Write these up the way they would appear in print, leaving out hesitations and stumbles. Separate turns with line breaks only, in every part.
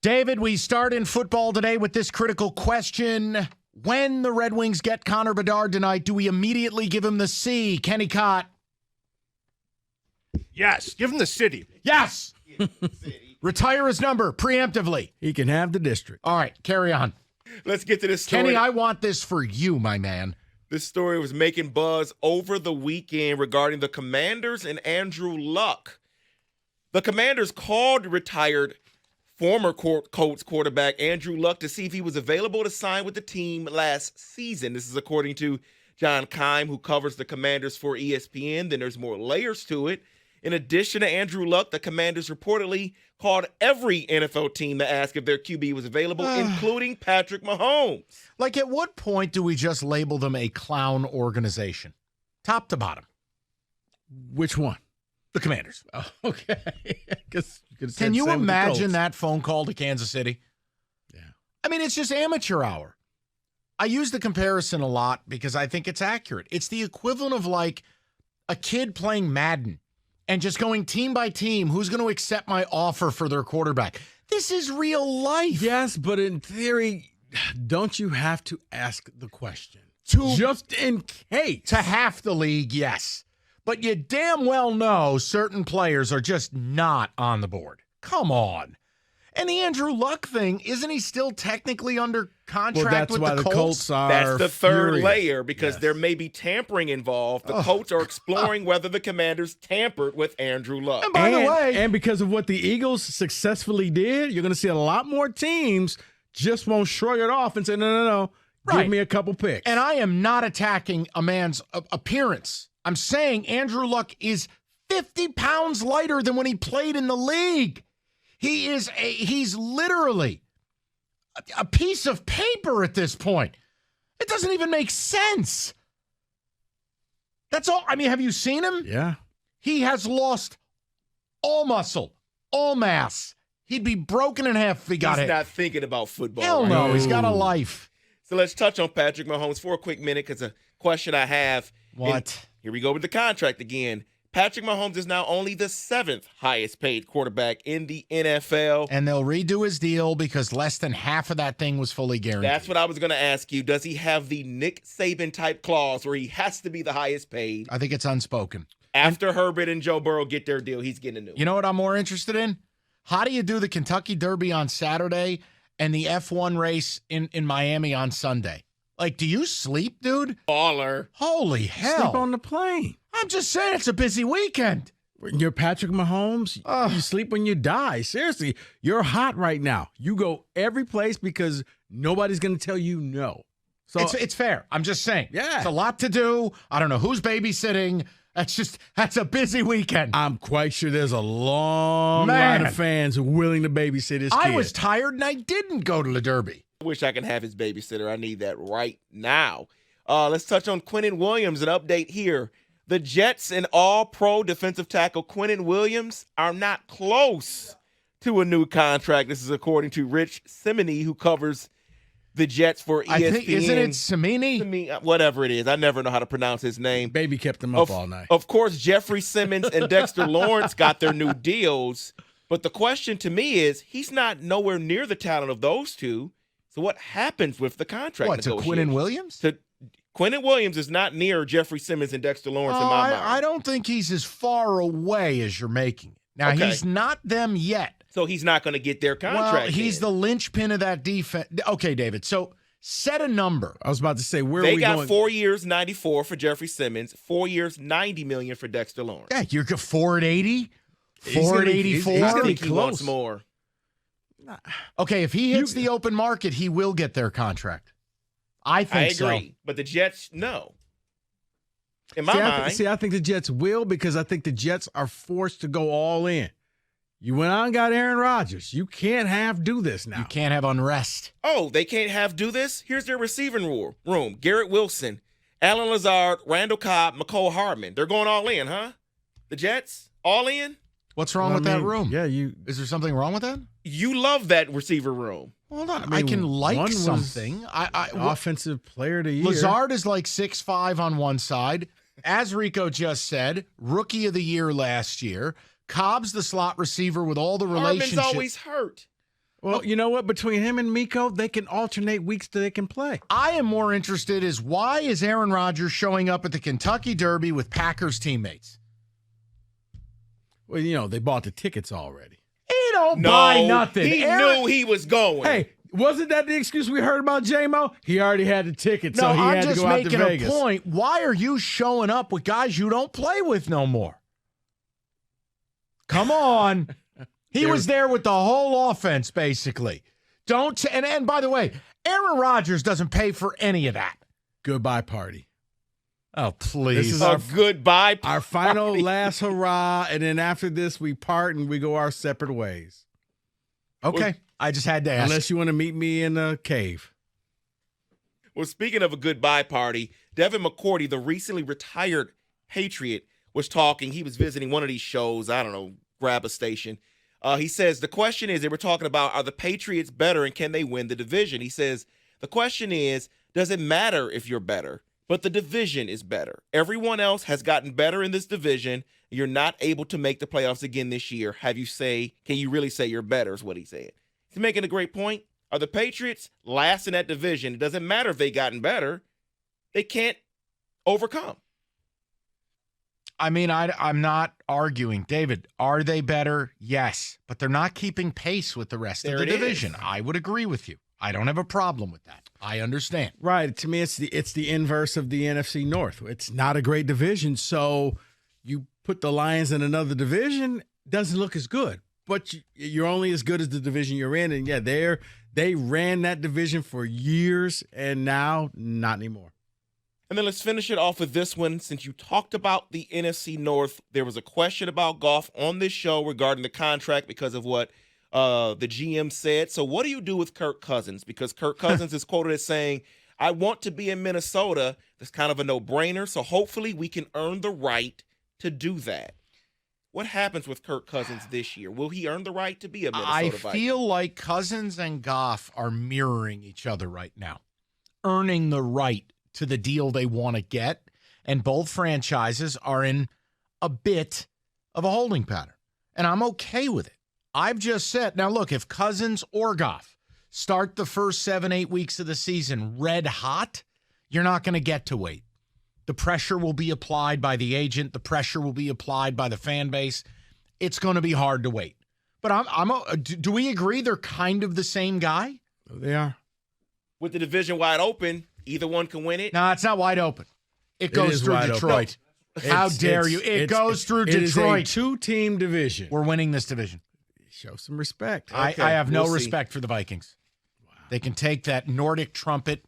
David, we start in football today with this critical question. When the Red Wings get Connor Bedard tonight, do we immediately give him the C? Kenny Cott.
Yes. Give him the city.
Yes. Retire his number preemptively.
He can have the district.
All right, carry on.
Let's get to this story.
Kenny, I want this for you, my man.
This story was making buzz over the weekend regarding the Commanders and Andrew Luck. The Commanders called retired former Colts quarterback Andrew Luck to see if he was available to sign with the team last season. This is according to John Keim, who covers the Commanders for ESPN. Then there's more layers to it. In addition to Andrew Luck, the Commanders reportedly called every NFL team to ask if their QB was available, including Patrick Mahomes.
Like, at what point do we just label them a clown organization? Top to bottom.
Which one?
The Commanders.
Oh, okay.
Can you imagine that phone call to Kansas City?
Yeah.
I mean, it's just amateur hour. I use the comparison a lot because I think it's accurate. It's the equivalent of like a kid playing Madden and just going team by team, who's going to accept my offer for their quarterback? This is real life.
Yes, but in theory, don't you have to ask the question? Just in case.
To half the league, yes. But you damn well know certain players are just not on the board. Come on. And the Andrew Luck thing, isn't he still technically under contract with the Colts?
That's why the Colts are
That's the third
furious.
layer, because there may be tampering involved. The Colts are exploring whether the Commanders tampered with Andrew Luck.
And by the way,
and because of what the Eagles successfully did, you're going to see a lot more teams just won't shrug it off and say, no.
Right.
Give me a couple picks.
And I am not attacking a man's appearance. I'm saying Andrew Luck is 50 pounds lighter than when he played in the league. He's literally a piece of paper at this point. It doesn't even make sense. That's all. I mean, have you seen him?
Yeah.
He has lost all muscle, all mass. He'd be broken in half if he got
He's
hit.
not thinking about football.
Hell
right
no,
now.
he's got a life.
So let's touch on Patrick Mahomes for a quick minute, because a question I have.
What?
Here we go with the contract again. Patrick Mahomes is now only the 7th highest paid quarterback in the NFL.
And they'll redo his deal because less than half of that thing was fully guaranteed.
That's what I was going to ask you. Does he have the Nick Saban type clause where he has to be the highest paid?
I think it's unspoken.
After Herbert and Joe Burrow get their deal, he's getting a new one.
You know what I'm more interested in? How do you do the Kentucky Derby on Saturday and the F1 race in Miami on Sunday? Like, do you sleep, dude?
Baller.
Holy hell.
Sleep on the plane.
I'm just saying it's a busy weekend.
You're Patrick Mahomes. You sleep when you die. Seriously, you're hot right now. You go every place because nobody's going to tell you no. So
It's fair. I'm just saying.
Yeah.
It's a lot to do. I don't know who's babysitting. That's a busy weekend.
I'm quite sure there's a long line of fans willing to babysit his kid.
I was tired and I didn't go to the Derby.
I wish I could have his babysitter. I need that right now. Let's touch on Quinn and Williams. An update here. The Jets and all-pro defensive tackle Quinn and Williams are not close to a new contract. This is according to Rich Simony, who covers the Jets for ESPN.
I think, isn't it Simini?
Whatever it is. I never know how to pronounce his name.
Baby kept him up all night.
Of course, Jeffrey Simmons and Dexter Lawrence got their new deals. But the question to me is, he's not nowhere near the talent of those two. So what happens with the contract negotiations?
To Quinn and Williams?
Quinn and Williams is not near Jeffrey Simmons and Dexter Lawrence in my mind.
I don't think he's as far away as you're making it. Now, he's not them yet.
So he's not going to get their contract.
Well, he's the linchpin of that defense. Okay, David, so set a number.
I was about to say, where are
they
we
got
going?
4 years, 94 for Jeffrey Simmons, 4 years, $90 million for Dexter Lawrence.
Yeah, you're 4 at 80,
He's
4
gonna
at
be-
84.
he's gonna
I
be
think he wants
close.
more.
Okay, if he hits the open market, he will get their contract. I think
I agree. But the Jets, no. In my mind.
I think the Jets will, because I think the Jets are forced to go all in. You went out and got Aaron Rodgers. You can't do this now.
You can't have unrest.
Oh, they can't do this? Here's their receiving room. Garrett Wilson, Alan Lazard, Randall Cobb, McCole Hardman. They're going all in, huh? The Jets, all in?
What's wrong with that room?
Yeah,
Is there something wrong with that?
You love that receiver room.
Hold on.
I
I
mean,
can
one
like
was
something.
Offensive player of the year.
Lazard is like 6'5" on one side. As Rico just said, rookie of the year last year. Cobb's the slot receiver with all the relationships.
Hardman's always hurt.
Well, you know what? Between him and Miko, they can alternate weeks that they can play.
I am more interested is why is Aaron Rodgers showing up at the Kentucky Derby with Packers teammates?
Well, you know, they bought the tickets already.
He don't buy nothing.
He knew he was going.
Hey, wasn't that the excuse we heard about J-Mo? He already had the ticket, so he
I'm
had to
just
go out to
making
Vegas.
a point. Why are you showing up with guys you don't play with no more? Come on. He was there with the whole offense, basically. And by the way, Aaron Rodgers doesn't pay for any of that.
Goodbye party.
Oh, please.
This is
a goodbye party.
Our final last hurrah, and then after this, we part and we go our separate ways.
Okay. I just had to ask.
Unless you want to meet me in a cave.
Well, speaking of a goodbye party, Devin McCourty, the recently retired Patriot, was talking. He was visiting one of these shows. I don't know, grab a station. He says, the question is, they were talking about, are the Patriots better and can they win the division? He says, the question is, does it matter if you're better? But the division is better. Everyone else has gotten better in this division. You're not able to make the playoffs again this year. Can you really say you're better is what he said. He's making a great point. Are the Patriots last in that division? It doesn't matter if they've gotten better. They can't overcome.
I mean, I'm not arguing. David, are they better? Yes. But they're not keeping pace with the rest of the division. I would agree with you. I don't have a problem with that. I understand.
Right. To me, it's the inverse of the NFC North. It's not a great division, so you put the Lions in another division, doesn't look as good. But you're only as good as the division you're in. And, yeah, they ran that division for years, and now not anymore.
And then let's finish it off with this one. Since you talked about the NFC North, there was a question about Goff on this show regarding the contract because of what the GM said. So what do you do with Kirk Cousins? Because Kirk Cousins is quoted as saying, I want to be in Minnesota. That's kind of a no-brainer. So hopefully we can earn the right to do that. What happens with Kirk Cousins this year? Will he earn the right to be a Minnesota Viking?
I feel like Cousins and Goff are mirroring each other right now, earning the right to the deal they want to get. And both franchises are in a bit of a holding pattern. And I'm okay with it. I've just said, now look, if Cousins or Goff start the first 7-8 weeks of the season red hot, you're not going to get to wait. The pressure will be applied by the agent. The pressure will be applied by the fan base. It's going to be hard to wait. But do we agree they're kind of the same guy?
They are.
With the division wide open, either one can win it.
No, it's not wide open. It goes through Detroit. How dare you? It goes through Detroit.
It is a two-team division.
We're winning this division.
Show some respect.
Okay, I have no respect for the Vikings. Wow. They can take that Nordic trumpet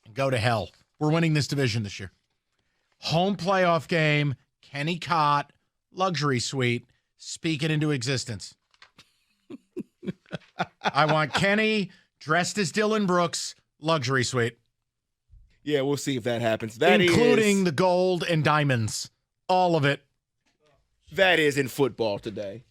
and go to hell. We're winning this division this year. Home playoff game, Kenny Cott, luxury suite, speak it into existence. I want Kenny dressed as Dylan Brooks, luxury suite.
Yeah, we'll see if that happens.
Including the gold and diamonds. All of it.
That is in football today.